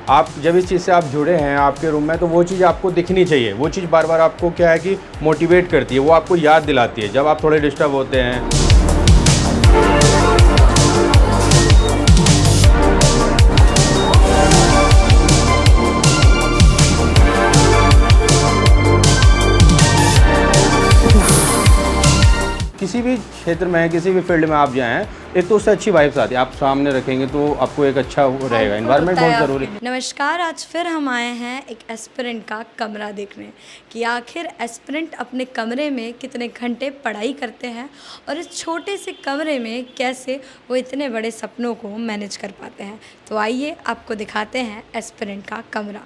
आप जब इस चीज़ से आप जुड़े हैं आपके रूम में, तो वो चीज़ आपको दिखनी चाहिए। वो चीज़ बार बार आपको क्या है कि मोटिवेट करती है, वो आपको याद दिलाती है जब आप थोड़े डिस्टर्ब होते हैं। किसी भी क्षेत्र में, किसी भी फील्ड में आप जाएँ, एक तो उससे अच्छी वाइब्स आती है। आप सामने रखेंगे तो आपको एक अच्छा वो रहेगा, एनवायरनमेंट बहुत ज़रूरी है। नमस्कार, आज फिर हम आए हैं एक एस्पिरेंट का कमरा देखने कि आखिर एस्पिरेंट अपने कमरे में कितने घंटे पढ़ाई करते हैं और इस छोटे से कमरे में कैसे वो इतने बड़े सपनों को मैनेज कर पाते हैं। तो आइए आपको दिखाते हैं एस्पिरेंट का कमरा।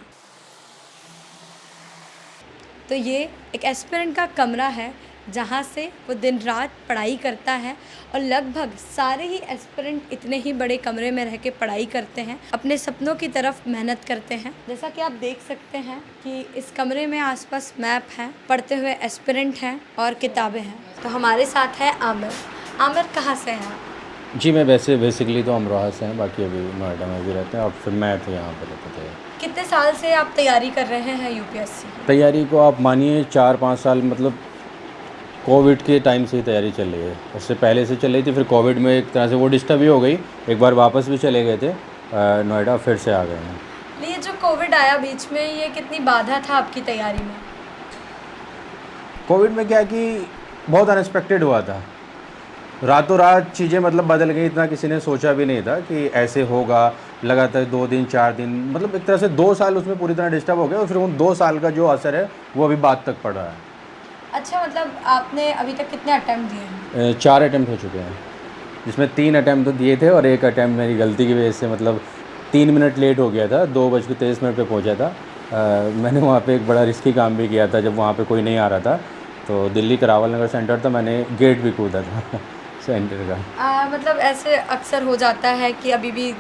तो ये एक एस्पिरेंट का कमरा है जहाँ से वो दिन रात पढ़ाई करता है और लगभग सारे ही एस्पिरेंट इतने ही बड़े कमरे में रह के पढ़ाई करते हैं, अपने सपनों की तरफ मेहनत करते हैं। जैसा कि आप देख सकते हैं कि इस कमरे में आसपास मैप हैं, पढ़ते हुए एस्पिरेंट हैं और किताबें हैं। तो हमारे साथ है आमिर। आमिर कहाँ से हैं आप? जी, मैं वैसे बेसिकली तो अमरोहा से हैं, बाकी अभी नोएडा में भी रहते हैं और फिर मैं तो यहाँ पर रहता था। कितने साल से आप तैयारी कर रहे हैं यूपीएससी की? तैयारी को आप मानिए 4-5 साल, मतलब कोविड के टाइम से ही तैयारी चल रही है। उससे पहले से चल रही थी, फिर कोविड में एक तरह से वो डिस्टर्ब ही हो गई। एक बार वापस भी चले गए थे नोएडा, फिर से आ गए हैं। ये जो कोविड आया बीच में, ये कितनी बाधा था आपकी तैयारी में? कोविड में क्या है कि बहुत अनएक्सपेक्टेड हुआ था। रातों रात चीज़ें मतलब बदल गई, इतना किसी ने सोचा भी नहीं था कि ऐसे होगा। लगातार 2 दिन 4 दिन, मतलब एक तरह से 2 साल उसमें पूरी तरह डिस्टर्ब हो गए और फिर उन 2 साल का जो असर है वो अभी बाद तक पड़ रहा है। अच्छा, मतलब आपने अभी तक कितने अटेम्प्ट दिए हैं? 4 अटेम्प्ट हो चुके हैं, जिसमें 3 अटेम्प्ट तो दिए थे और 1 अटेम्प्ट मेरी गलती की वजह से, मतलब 3 मिनट लेट हो गया था, 2:23 पे पहुंचा था। मैंने वहाँ पे एक बड़ा रिस्की काम भी किया था जब वहाँ पे कोई नहीं आ रहा था। तो दिल्ली करावल नगर सेंटर था, मैंने गेट भी कूदा था सेंटर का। मतलब ऐसे अक्सर हो जाता है कि अभी भी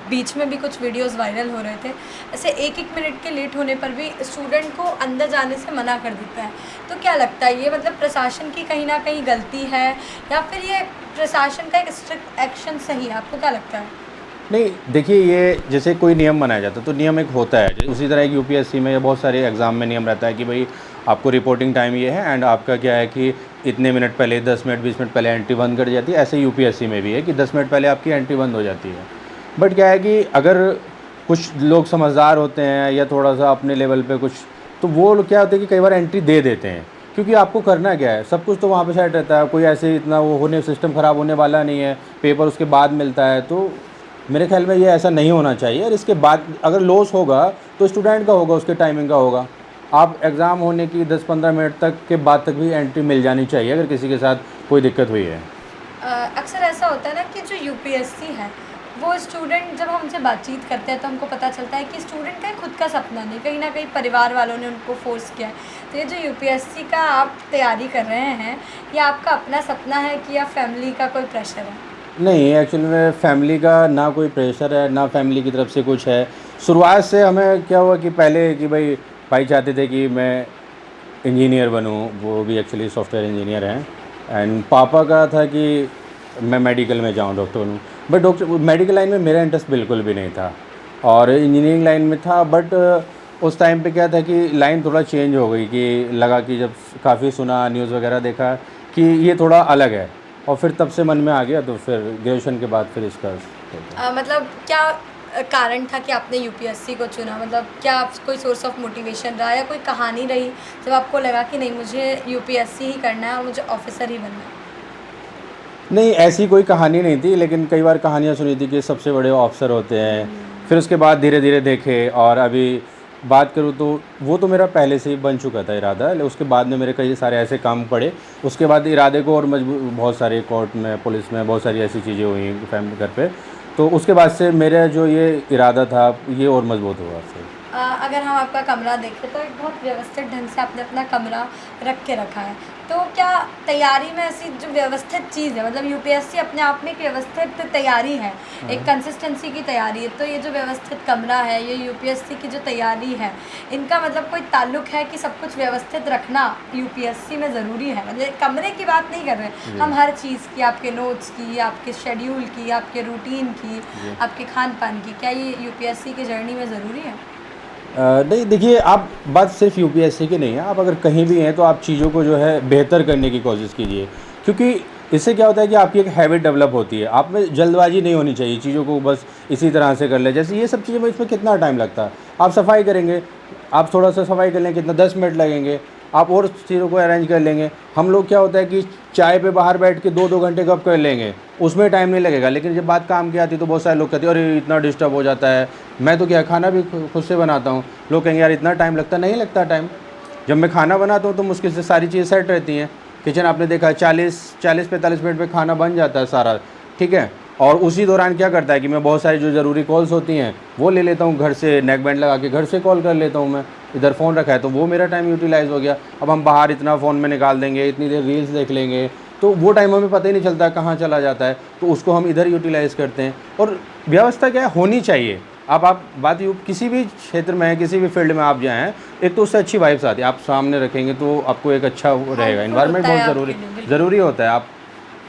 बीच में भी कुछ वीडियोस वायरल हो रहे थे, ऐसे एक एक मिनट के लेट होने पर भी स्टूडेंट को अंदर जाने से मना कर देता है। तो क्या लगता है, ये मतलब प्रशासन की कहीं ना कहीं गलती है या फिर ये प्रशासन का एक स्ट्रिक्ट एक्शन सही है? आपको क्या लगता है? नहीं, देखिए, ये जैसे कोई नियम बनाया जाता है तो नियम एक होता है। उसी तरह एक यूपीएससी में या बहुत सारे एग्ज़ाम में नियम रहता है कि भाई आपको रिपोर्टिंग टाइम ये है एंड आपका क्या है कि इतने मिनट पहले, 10 मिनट 20 मिनट पहले एंट्री बंद कर जाती है। ऐसे यूपीएससी में भी है कि 10 मिनट पहले आपकी एंट्री बंद हो जाती है। बट क्या है कि अगर कुछ लोग समझदार होते हैं या थोड़ा सा अपने लेवल पे कुछ, तो वो लोग क्या होते हैं कि कई बार एंट्री दे देते हैं, क्योंकि आपको करना क्या है, सब कुछ तो वहाँ पे सेट रहता है। कोई ऐसे इतना वो होने, सिस्टम ख़राब होने वाला नहीं है, पेपर उसके बाद मिलता है। तो मेरे ख्याल में ये ऐसा नहीं होना चाहिए। और इसके बाद अगर लॉस होगा तो स्टूडेंट का होगा, उसके टाइमिंग का होगा। आप एग्ज़ाम होने की 10-15 मिनट तक के बाद तक भी एंट्री मिल जानी चाहिए अगर किसी के साथ कोई दिक्कत हुई है। अक्सर ऐसा होता है ना कि जो यूपीएससी है, वो स्टूडेंट, जब हमसे बातचीत करते हैं तो हमको पता चलता है कि स्टूडेंट का खुद का सपना नहीं, कहीं ना कहीं परिवार वालों ने उनको फोर्स किया है। तो ये जो यूपीएससी का आप तैयारी कर रहे हैं, ये आपका अपना सपना है कि या फैमिली का कोई प्रेशर है? नहीं, एक्चुअली में फैमिली का ना कोई प्रेशर है, ना फैमिली की तरफ से कुछ है। शुरुआत से हमें क्या हुआ कि पहले कि भाई चाहते थे कि मैं इंजीनियर बनूँ, वो भी एक्चुअली सॉफ्टवेयर इंजीनियर हैं। एंड पापा का था कि मैं मेडिकल में जाऊँ, डॉक्टर बनूँ। बट डॉक्टर मेडिकल लाइन में मेरा इंटरेस्ट बिल्कुल भी नहीं था और इंजीनियरिंग लाइन में था। बट उस टाइम पे क्या था कि लाइन थोड़ा चेंज हो गई, कि लगा कि जब काफ़ी सुना, न्यूज़ वगैरह देखा कि ये थोड़ा अलग है, और फिर तब से मन में आ गया। तो फिर ग्रेजुएशन के बाद फिर इसका मतलब क्या कारण था कि आपने यूपीएससी को चुना? मतलब क्या कोई सोर्स ऑफ मोटिवेशन रहा या कोई कहानी रही जब आपको लगा कि नहीं, मुझे यूपीएससी ही करना है और मुझे ऑफिसर ही बनना है? नहीं, ऐसी कोई कहानी नहीं थी, लेकिन कई बार कहानियाँ सुनी थी कि सबसे बड़े ऑफिसर होते हैं। फिर उसके बाद धीरे धीरे देखे, और अभी बात करूँ तो वो तो मेरा पहले से ही बन चुका था इरादा। उसके बाद में मेरे कई सारे ऐसे काम पड़े, उसके बाद इरादे को और मजबूत, बहुत सारे कोर्ट में, पुलिस में बहुत सारी ऐसी चीज़ें हुई फैमिली घर पे। तो उसके बाद से मेरा जो ये इरादा था ये और मजबूत हुआ फिर। अगर हम आपका कमरा देखें तो एक बहुत व्यवस्थित ढंग से आपने अपना कमरा रख के रखा है। तो क्या तैयारी में ऐसी जो व्यवस्थित चीज़ है, मतलब यूपीएससी अपने आप में एक व्यवस्थित तैयारी है, एक कंसिस्टेंसी की तैयारी है, तो ये जो व्यवस्थित कमरा है, ये यूपीएससी की जो तैयारी है, इनका मतलब कोई ताल्लुक है कि सब कुछ व्यवस्थित रखना यूपीएससी में ज़रूरी है? मतलब कमरे की बात नहीं कर रहे हैं हम, हर चीज़ की, आपके नोट्स की, आपके शेड्यूल की, आपके रूटीन की, आपके खान पान की, क्या ये यूपीएससी की जर्नी में ज़रूरी है? नहीं देखिए, आप बात सिर्फ यूपीएससी की नहीं है, आप अगर कहीं भी हैं तो आप चीज़ों को जो है बेहतर करने की कोशिश कीजिए, क्योंकि इससे क्या होता है कि आपकी एक हैबिट डेवलप होती है। आप में जल्दबाजी नहीं होनी चाहिए, चीज़ों को बस इसी तरह से कर ले। जैसे ये सब चीज़ें में इसमें कितना टाइम लगता है, आप सफाई करेंगे, आप थोड़ा सा सफाई कर लें, कितना 10 मिनट लगेंगे, आप और चीज़ों को अरेंज कर लेंगे। हम लोग क्या होता है कि चाय पे बाहर बैठ के 2-2 घंटे कब कर लेंगे, उसमें टाइम नहीं लगेगा, लेकिन जब बात काम की आती है तो बहुत सारे लोग कहते हैं अरे इतना डिस्टर्ब हो जाता है। मैं तो क्या, खाना भी खुद से बनाता हूँ, लोग कहेंगे यार इतना टाइम लगता, नहीं लगता टाइम। जब मैं खाना बनाता हूँ तो मुश्किल से सारी चीज़ें सेट रहती हैं। किचन आपने देखा है 40-45 मिनट में खाना बन जाता है सारा, ठीक है। और उसी दौरान क्या करता है कि मैं बहुत सारी जो ज़रूरी कॉल्स होती हैं वो ले लेता हूँ, घर से नेक बैंड लगा के घर से कॉल कर लेता हूँ मैं, इधर फ़ोन रखा है तो वो मेरा टाइम यूटिलाइज़ हो गया। अब हम बाहर इतना फ़ोन में निकाल देंगे, इतनी देर रील्स देख लेंगे, तो वो टाइम हमें पता ही नहीं चलता कहाँ चला जाता है, तो उसको हम इधर यूटिलाइज़ करते हैं। और व्यवस्था क्या है, होनी चाहिए। अब आप बात किसी भी क्षेत्र में, किसी भी फील्ड में आप जाएँ, एक तो उससे अच्छी वाइब्स आती है, आप सामने रखेंगे तो आपको एक अच्छा वो रहेगा, इन्वायरमेंट बहुत ज़रूरी होता है। आप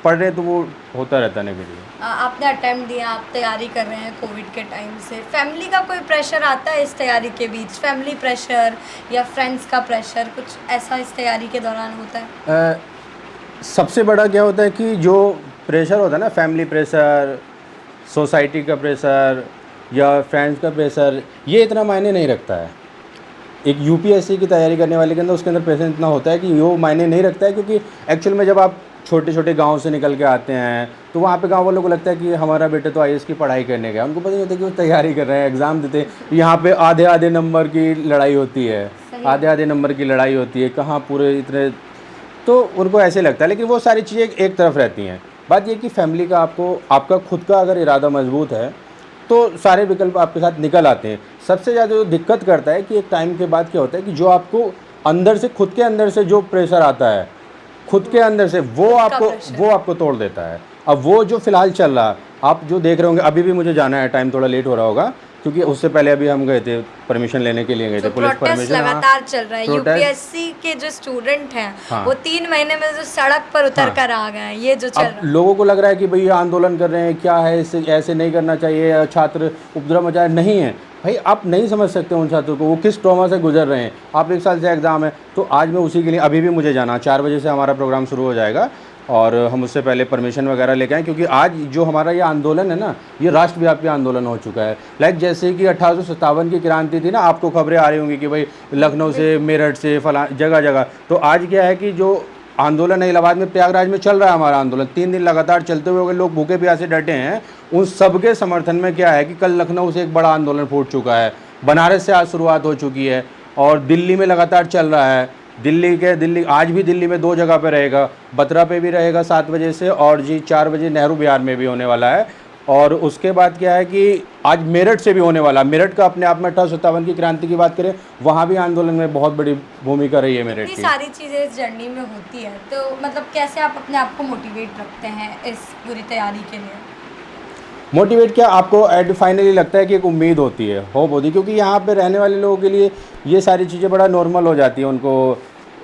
पढ़ रहे हैं तो वो होता रहता है नेगेटिव। आपने अटेम्प्ट दिया, आप तैयारी कर रहे हैं कोविड के टाइम से, फैमिली का कोई प्रेशर आता है इस तैयारी के बीच? फैमिली प्रेशर या फ्रेंड्स का प्रेशर, कुछ ऐसा इस तैयारी के दौरान होता है? सबसे बड़ा क्या होता है कि जो प्रेशर होता है ना, फैमिली प्रेशर, सोसाइटी का प्रेशर या फ्रेंड्स का प्रेशर, ये इतना मायने नहीं रखता है। एक यूपीएससी की तैयारी करने वाले के अंदर उसके अंदर प्रेशर इतना होता है कि वो मायने नहीं रखता है, क्योंकि एक्चुअल में जब आप छोटे छोटे गांव से निकल के आते हैं तो वहाँ पे गांव वालों को लगता है कि हमारा बेटा तो आईएएस की पढ़ाई करने गया, उनको पता नहीं होता कि वो तैयारी कर रहे हैं, एग्ज़ाम देते हैं। यहाँ पे आधे आधे नंबर की लड़ाई होती है, आधे आधे नंबर की लड़ाई होती है, कहाँ पूरे इतने, तो उनको ऐसे लगता है। लेकिन वो सारी चीज़ें एक तरफ रहती हैं। बात ये कि फैमिली का आपका खुद का अगर इरादा मजबूत है तो सारे विकल्प आपके साथ निकल आते हैं। सबसे ज़्यादा जो दिक्कत करता है कि एक टाइम के बाद क्या होता है कि जो आपको अंदर से, खुद के अंदर से जो प्रेशर आता है, खुद के अंदर से वो आपको तोड़ देता है। अब वो जो फ़िलहाल चल रहा, आप जो देख रहे होंगे, अभी भी मुझे जाना है, टाइम थोड़ा लेट हो रहा होगा, क्योंकि उससे पहले अभी हम गए थे, परमिशन लेने के लिए गए थे, पुलिस परमिशन। लगातार चल रहा है, यूपीएससी के जो स्टूडेंट हैं वो 3 महीने में जो सड़क पर उतर कर आ गए हैं, ये जो चल रहा है। लोगों को लग रहा है कि भाई आंदोलन कर रहे हैं, क्या है इससे, ऐसे नहीं करना चाहिए, छात्र उपद्रव मचा, नहीं है भाई, आप नहीं समझ सकते उन छात्रों को, वो किस ट्रॉमा से गुजर रहे हैं। आप 1 साल से एग्ज़ाम है, तो आज मैं उसी के लिए, अभी भी मुझे जाना, 4 बजे से हमारा प्रोग्राम शुरू हो जाएगा और हम उससे पहले परमिशन वगैरह लेके आए, क्योंकि आज जो हमारा ये आंदोलन है ना, ये राष्ट्रव्यापी आंदोलन हो चुका है। लाइक जैसे कि 1857 की क्रांति थी ना, आपको खबरें आ रही होंगी कि भाई लखनऊ से, मेरठ से, फला जगह जगह, तो आज क्या है कि जो आंदोलन है इलाहाबाद में, प्रयागराज में चल रहा है हमारा आंदोलन, 3 दिन लगातार चलते हुए लोग भूखे प्यासे डटे हैं। उन सब के समर्थन में क्या है कि कल लखनऊ से एक बड़ा आंदोलन फूट चुका है, बनारस से आज शुरुआत हो चुकी है और दिल्ली में लगातार चल रहा है। दिल्ली आज भी दिल्ली में 2 जगह पे रहेगा, बतरा पे भी रहेगा 7 बजे से, और जी 4 बजे नेहरू विहार में भी होने वाला है। और उसके बाद क्या है कि आज मेरठ से भी होने वाला, मेरठ का अपने आप में 1857 की क्रांति की बात करें, वहाँ भी आंदोलन में बहुत बड़ी भूमिका रही है मेरठ की। सारी चीज़ें इस जर्नी में होती है, तो मतलब कैसे आप अपने आप को मोटिवेट रखते हैं इस पूरी तैयारी के लिए? मोटिवेट क्या, आपको एड फाइनली लगता है कि एक उम्मीद होती है, होप होती है, क्योंकि यहाँ पे रहने वाले लोगों के लिए ये सारी चीज़ें बड़ा नॉर्मल हो जाती हैं। उनको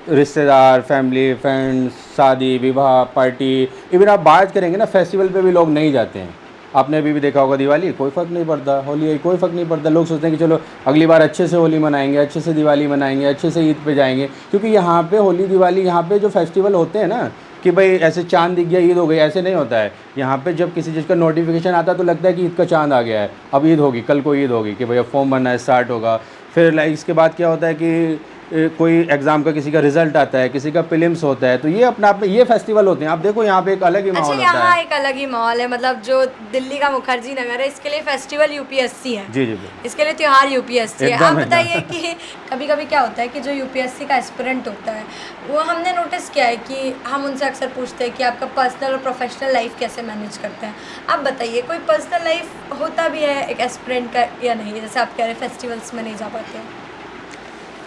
रिश्तेदार, फैमिली, फ्रेंड्स, शादी, विवाह, पार्टी, इवन आप बात करेंगे ना, फेस्टिवल पे भी लोग नहीं जाते हैं। आपने अभी भी देखा होगा, दिवाली कोई फ़र्क नहीं पड़ता, होली है कोई फ़र्क नहीं पड़ता, लोग सोचते हैं कि चलो अगली बार अच्छे से होली मनाएंगे, अच्छे से दिवाली मनाएंगे, अच्छे से ईद पे जाएंगे, क्योंकि यहाँ पे होली, दिवाली, यहाँ पे जो फेस्टिवल होते हैं ना, कि भाई ऐसे चांद दिख गया, ईद हो गई, ऐसे नहीं होता है। यहाँ पे जब किसी चीज़ का नोटिफिकेशन आता है तो लगता है कि ईद का चांद आ गया है, अब ईद होगी, कल को ईद होगी, कि भाई अब फॉर्म भरना स्टार्ट होगा। फिर लाइक इसके बाद क्या होता है कि कोई एग्ज़ाम का किसी का रिजल्ट आता है, किसी का प्रीलिम्स होता है, तो ये अपने आप में ये फेस्टिवल होते हैं। आप देखो यहाँ पे एक अलग ही माहौल होता है। यहाँ एक अलग ही माहौल है, मतलब जो दिल्ली का मुखर्जी नगर है, इसके लिए फेस्टिवल यूपीएससी है। जी जी, इसके लिए त्योहार यूपीएससी है। आप बताइए कि कभी कभी क्या होता है कि जो यूपीएससी का एस्पिरेंट होता है, वो हमने नोटिस किया है कि हम उनसे अक्सर पूछते हैं कि आपका पर्सनल और प्रोफेशनल लाइफ कैसे मैनेज करते हैं। आप बताइए, कोई पर्सनल लाइफ होता भी है एक एस्पिरेंट का या नहीं? जैसे आप कह रहे हैं फेस्टिवल्स में नहीं जा पाते हैं।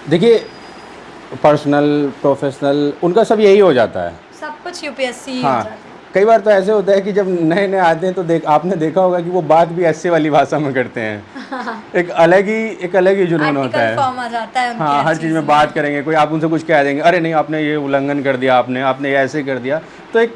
देखिए, पर्सनल, प्रोफेशनल, उनका सब यही हो जाता है। सब कुछ यूपीएससी ही हो हाँ, जाता है। कई बार तो ऐसे होता है कि जब नए-नए आते हैं तो आपने देखा होगा कि वो बात भी ऐसे वाली भाषा में करते हैं। एक अलग ही जुनून होता आर्टिकल है। फॉर्म आ जाता है उनके हाँ, हर हर चीज़ चीज़ में बात करेंगे, कोई आप उनसे कुछ कह देंगे, अरे नहीं आपने ये उल्लंघन कर दिया, आपने ये ऐसे कर दिया, तो एक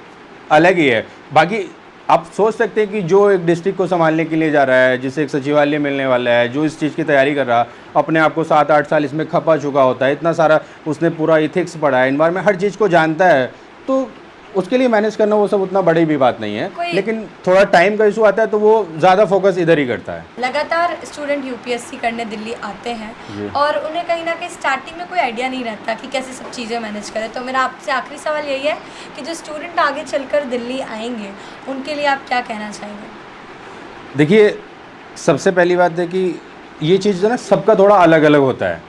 अलग ही है। बाकी आप सोच सकते हैं कि जो एक डिस्ट्रिक्ट को संभालने के लिए जा रहा है, जिसे एक सचिवालय मिलने वाला है, जो इस चीज़ की तैयारी कर रहा, अपने आप को 7-8 साल इसमें खपा चुका होता है, इतना सारा उसने पूरा इथिक्स पढ़ा है, एनवायरनमेंट हर चीज़ को जानता है, तो उसके लिए मैनेज करना वो सब उतना बड़ी भी बात नहीं है। कोई- लेकिन थोड़ा टाइम का इशू आता है तो वो ज़्यादा फोकस इधर ही करता है। लगातार स्टूडेंट यूपीएससी करने दिल्ली आते जी। हैं और उन्हें कहीं ना कहीं स्टार्टिंग में कोई आइडिया नहीं रहता कि कैसे सब चीज़ें मैनेज करें। तो मेरा आपसे आखिरी सवाल यही है कि जो स्टूडेंट आगे चलकर दिल्ली आएंगे उनके लिए आप क्या कहना चाहेंगे? देखिए, सबसे पहली बात है कि ये चीज़ जो है ना सबका थोड़ा अलग अलग होता है,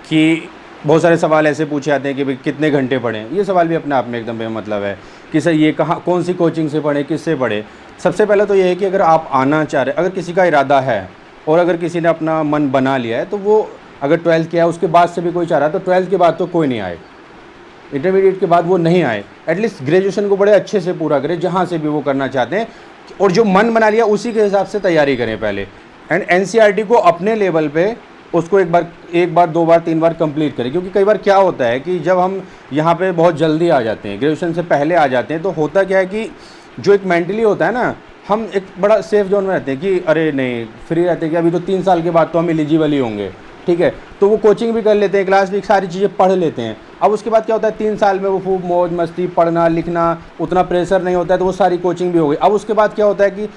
कि बहुत सारे सवाल ऐसे पूछे जाते हैं कि भाई कितने घंटे पढ़ें। ये सवाल भी अपने आप में एकदम बेमतलब है कि सर ये कहाँ कौन सी कोचिंग से पढ़ें, किससे पढ़ें। सबसे पहले तो ये है कि अगर आप आना चाह रहे, अगर किसी का इरादा है और अगर किसी ने अपना मन बना लिया है, तो वो अगर 12th किया है उसके बाद से भी कोई चाह रहा है, तो 12th के बाद तो कोई नहीं आए, इंटरमीडिएट के बाद वो नहीं आए, एटलीस्ट ग्रेजुएशन को बड़े अच्छे से पूरा करें जहाँ से भी वो करना चाहते हैं, और जो मन बना लिया उसी के हिसाब से तैयारी करें पहले। एंड एनसीईआरटी को अपने लेवल पे उसको एक बार 2 बार 3 बार कंप्लीट करें, क्योंकि कई बार क्या होता है कि जब हम यहाँ पे बहुत जल्दी आ जाते हैं, ग्रेजुएशन से पहले आ जाते हैं, तो होता क्या है कि जो एक मेंटली होता है ना, हम एक बड़ा सेफ जोन में रहते हैं कि अरे नहीं, फ्री रहते हैं कि अभी तो 3 साल के बाद तो हम एलिजिबल ही होंगे, ठीक है, तो वो कोचिंग भी कर लेते हैं, क्लास भी सारी चीज़ें पढ़ लेते हैं। अब उसके बाद क्या होता है, 3 साल में वो खूब मौज मस्ती, पढ़ना लिखना, उतना प्रेशर नहीं होता है, तो वो सारी कोचिंग भी हो गई। अब उसके बाद क्या होता है कि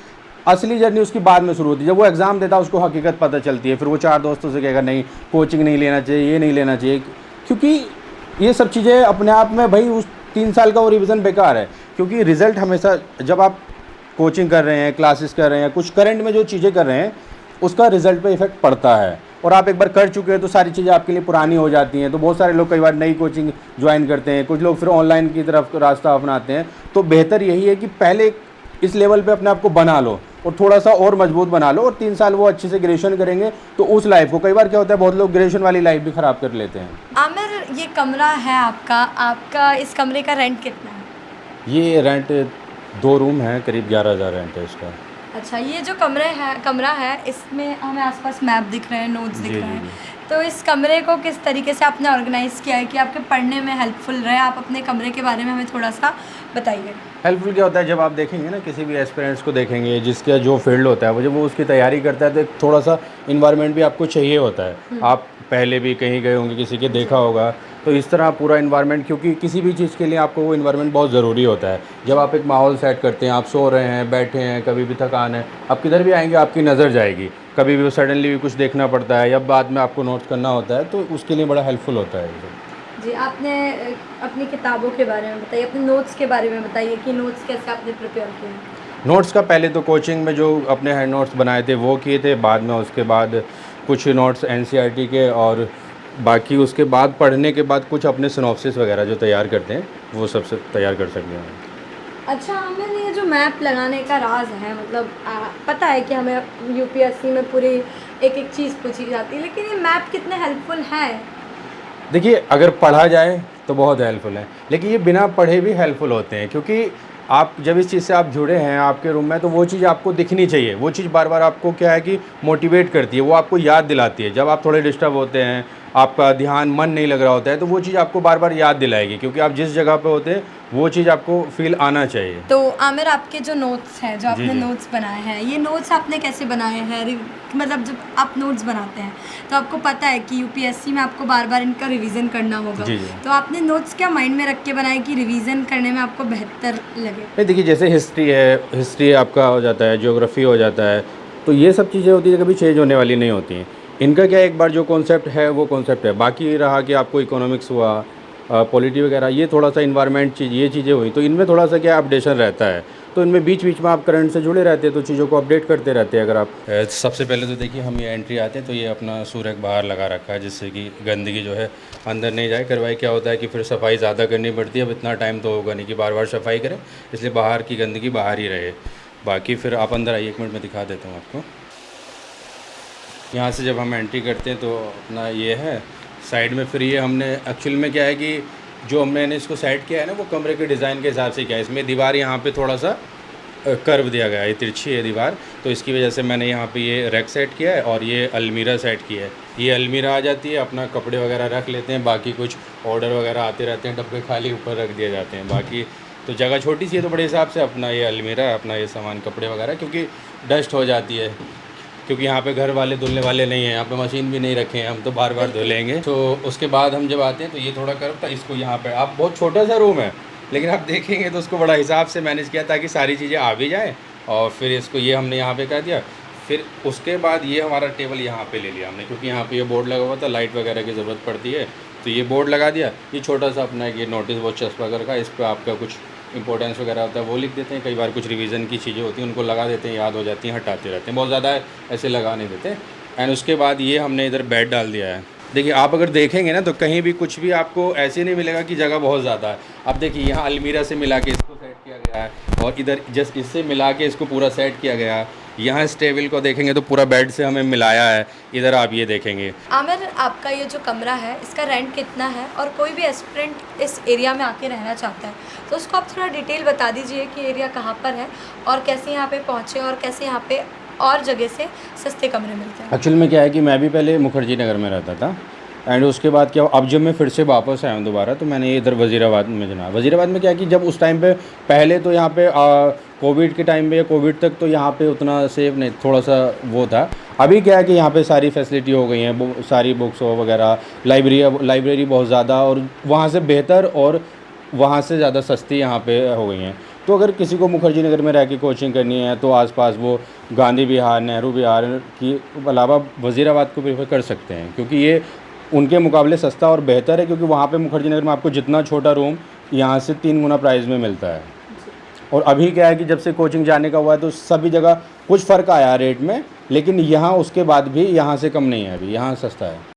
असली जर्नी उसकी बाद में शुरू होती है, जब वो एग्ज़ाम देता है उसको हकीकत पता चलती है, फिर वो 4 दोस्तों से कहेगा नहीं कोचिंग नहीं लेना चाहिए, ये नहीं लेना चाहिए, क्योंकि ये सब चीज़ें अपने आप में भाई उस 3 साल का वो रिवीजन बेकार है। क्योंकि रिज़ल्ट हमेशा, जब आप कोचिंग कर रहे हैं, क्लासेस कर रहे हैं, कुछ करंट में जो चीज़ें कर रहे हैं, उसका रिजल्ट पे इफेक्ट पड़ता है, और आप एक बार कर चुके हैं तो सारी चीज़ें आपके लिए पुरानी हो जाती हैं। तो बहुत सारे लोग कई बार नई कोचिंग ज्वाइन करते हैं, कुछ लोग फिर ऑनलाइन की तरफ रास्ता अपनाते हैं। तो बेहतर यही है कि पहले इस लेवल पे अपने आप को बना लो और थोड़ा सा और मजबूत बना लो, और 3 साल वो अच्छे से ग्रेजुएशन करेंगे तो उस लाइफ को, कई बार क्या होता है बहुत लोग ग्रेजुएशन वाली लाइफ भी ख़राब कर लेते हैं। आमिर, ये कमरा है आपका इस कमरे का रेंट कितना है? ये रेंट 2 रूम है, करीब 11,000 रेंट है इसका। अच्छा, ये जो कमरा है इसमें हमें आसपास मैप दिख रहे हैं, नोट्स दिख जी, रहे जी, हैं। जी। तो इस कमरे को किस तरीके से आपने ऑर्गेनाइज़ किया है कि आपके पढ़ने में हेल्पफुल रहे? आप अपने कमरे के बारे में हमें थोड़ा सा बताइए। हेल्पफुल क्या होता है, जब आप देखेंगे ना किसी भी एस्पिरेंट्स को देखेंगे, जिसका जो फील्ड होता है वो, जब वो उसकी तैयारी करता है तो एक थोड़ा सा इन्वायरमेंट भी आपको चाहिए होता है। आप पहले भी कहीं गए होंगे, किसी के देखा होगा, तो इस तरह पूरा इन्वायरमेंट, क्योंकि किसी भी चीज़ के लिए आपको वो इन्वायरमेंट बहुत ज़रूरी होता है। जब आप एक माहौल सेट करते हैं, आप सो रहे हैं, बैठे हैं, कभी भी थकान है, आप किधर भी आएंगे आपकी नज़र जाएगी, कभी भी सडनली भी कुछ देखना पड़ता है या बाद में आपको नोट्स करना होता है, तो उसके लिए बड़ा हेल्पफुल होता है ये। जी, आपने अपनी किताबों के बारे में बताइए, अपने नोट्स के बारे में बताइए कि नोट्स कैसे आपने प्रिपेयर किए हैं? नोट्स का पहले तो कोचिंग में जो अपने हैंड नोट्स बनाए थे वो किए थे, बाद में उसके बाद कुछ नोट्स एनसीईआरटी के, और बाकी उसके बाद पढ़ने के बाद कुछ अपने सिनॉप्सिस वगैरह जो तैयार करते हैं वो सबसे तैयार कर सकते हैं। अच्छा, हमें ये जो मैप लगाने का राज है, मतलब पता है कि हमें यूपीएससी में पूरी एक एक चीज़ पूछी जाती है, लेकिन ये मैप कितने हेल्पफुल है? देखिए, अगर पढ़ा जाए तो बहुत हेल्पफुल है, लेकिन ये बिना पढ़े भी हेल्पफुल होते हैं, क्योंकि आप जब इस चीज़ से आप जुड़े हैं आपके रूम में, तो वो चीज़ आपको दिखनी चाहिए। वो चीज़ बार बार आपको क्या है कि मोटिवेट करती है, वो आपको याद दिलाती है। जब आप थोड़े डिस्टर्ब होते हैं, आपका ध्यान मन नहीं लग रहा होता है, तो वो चीज़ आपको बार बार याद दिलाएगी, क्योंकि आप जिस जगह पे होते हैं वो चीज़ आपको फील आना चाहिए। तो आमिर, आपके जो नोट्स हैं, जो आपने जी। नोट्स बनाए हैं, ये नोट्स आपने कैसे बनाए हैं? मतलब जब आप नोट्स बनाते हैं तो आपको पता है कि यूपीएससी में आपको बार बार इनका रिवीजन करना होगा। जी, जी। तो आपने नोट्स क्या माइंड में रख के बनाए कि रिवीजन करने में आपको बेहतर लगे? नहीं, देखिए, जैसे हिस्ट्री आपका हो जाता है, ज्योग्राफी हो जाता है, तो ये सब चीज़ें होती है, कभी चेंज होने वाली नहीं होती हैं। इनका क्या है, एक बार जो कॉन्सेप्ट है वो कॉन्सेप्ट है। बाकी रहा कि आपको इकोनॉमिक्स हुआ, पॉलिटी वगैरह, ये थोड़ा सा इन्वायरमेंट चीज़, ये चीज़ें हुई, तो इनमें थोड़ा सा क्या अपडेशन रहता है। तो इनमें बीच बीच में आप करंट से जुड़े रहते हैं, तो चीज़ों को अपडेट करते रहते हैं। अगर आप सबसे पहले तो देखिए, हम ये एंट्री आते हैं तो ये अपना सूरज बाहर लगा रखा है, जिससे कि गंदगी जो है अंदर नहीं जाए। करवाई क्या होता है कि फिर सफाई ज़्यादा करनी पड़ती है, अब इतना टाइम तो होगा नहीं कि बार बार सफाई करें, इसलिए बाहर की गंदगी बाहर ही रहे। बाकी फिर आप अंदर आइए, 1 मिनट में दिखा देता हूँ आपको। यहाँ से जब हम एंट्री करते हैं तो अपना ये है साइड में फिर ये हमने एक्चुअल में क्या है कि जो मैंने इसको सेट किया है ना वो कमरे के डिज़ाइन के हिसाब से किया है। इसमें दीवार यहाँ पे थोड़ा सा कर्व दिया गया है, ये तिरछी है दीवार, तो इसकी वजह से मैंने यहाँ पे ये रैक सेट किया है और ये अलमीरा सेट किया है। ये अलमीरा आ जाती है, अपना कपड़े वगैरह रख लेते हैं, बाकी कुछ ऑर्डर वगैरह आते रहते हैं, डब्बे खाली ऊपर रख दिए जाते हैं। बाकी तो जगह छोटी सी है तो बड़े हिसाब से अपना ये अलमीरा है, अपना ये सामान कपड़े वगैरह, क्योंकि डस्ट हो जाती है, क्योंकि यहाँ पे घर वाले धुलने वाले नहीं हैं, यहाँ पे मशीन भी नहीं रखे हैं, हम तो बार बार धुलेंगे। तो उसके बाद हम जब आते हैं तो ये थोड़ा कर्व था, इसको यहाँ पे आप बहुत छोटा सा रूम है लेकिन आप देखेंगे तो उसको बड़ा हिसाब से मैनेज किया ताकि सारी चीज़ें आ भी जाए। और फिर इसको ये हमने यहाँ पे कर दिया। फिर उसके बाद ये हमारा टेबल यहाँ पे ले लिया हमने, क्योंकि यहाँ पे ये बोर्ड लगा हुआ था, लाइट वगैरह की ज़रूरत पड़ती है, तो ये बोर्ड लगा दिया। ये छोटा सा अपना ये नोटिस बोर्ड चस्पा कर का, इस पर आपका कुछ इंपॉर्टेंस वगैरह होता है वो लिख देते हैं। कई बार कुछ रिवीजन की चीज़ें होती हैं उनको लगा देते हैं, याद हो जाती हैं, हटाते रहते हैं, बहुत ज़्यादा ऐसे लगा नहीं देते। एंड उसके बाद ये हमने इधर बेड डाल दिया है। देखिए आप अगर देखेंगे ना तो कहीं भी कुछ भी आपको ऐसे नहीं मिलेगा कि जगह बहुत ज़्यादा है। अब देखिए यहाँ अलमीरा से मिला के इसको सेट किया गया है, और इधर जस्ट इससे मिला के इसको पूरा सेट किया गया है। यहाँ इस टेबल को देखेंगे तो पूरा बेड से हमें मिलाया है। इधर आप ये देखेंगे। आमिर, आपका ये जो कमरा है इसका रेंट कितना है, और कोई भी एस्पिरेंट इस एरिया में आके रहना चाहता है तो उसको आप थोड़ा डिटेल बता दीजिए कि एरिया कहाँ पर है और कैसे यहाँ पे पहुँचे और कैसे यहाँ पे और जगह से सस्ते कमरे मिलते हैं। एक्चुअल में क्या है कि मैं भी पहले मुखर्जी नगर में रहता था, एंड उसके बाद क्या अब जब मैं फिर से वापस आया हूँ दोबारा, तो मैंने ये इधर वज़ीराबाद में जना। वज़ीराबाद में क्या है कि जब उस टाइम पे पहले तो यहाँ पे कोविड के टाइम पे या कोविड तक तो यहाँ पे उतना सेफ नहीं, थोड़ा सा वो था। अभी क्या है कि यहाँ पे सारी फैसिलिटी हो गई हैं, सारी बुक्स वगैरह, लाइब्रेरी बहुत ज़्यादा, और वहाँ से बेहतर और वहाँ से ज़्यादा सस्ती यहाँ पे हो गई हैं। तो अगर किसी को मुखर्जी नगर में रह के कोचिंग करनी है तो आसपास वो गांधी विहार, नेहरू विहार की अलावा वज़ीराबाद को प्रेफर कर सकते हैं, क्योंकि ये उनके मुकाबले सस्ता और बेहतर है। क्योंकि वहाँ पे मुखर्जी नगर में आपको जितना छोटा रूम यहाँ से 3 गुना प्राइस में मिलता है। और अभी क्या है कि जब से कोचिंग जाने का हुआ है तो सभी जगह कुछ फ़र्क आया रेट में, लेकिन यहाँ उसके बाद भी यहाँ से कम नहीं है, अभी यहाँ सस्ता है।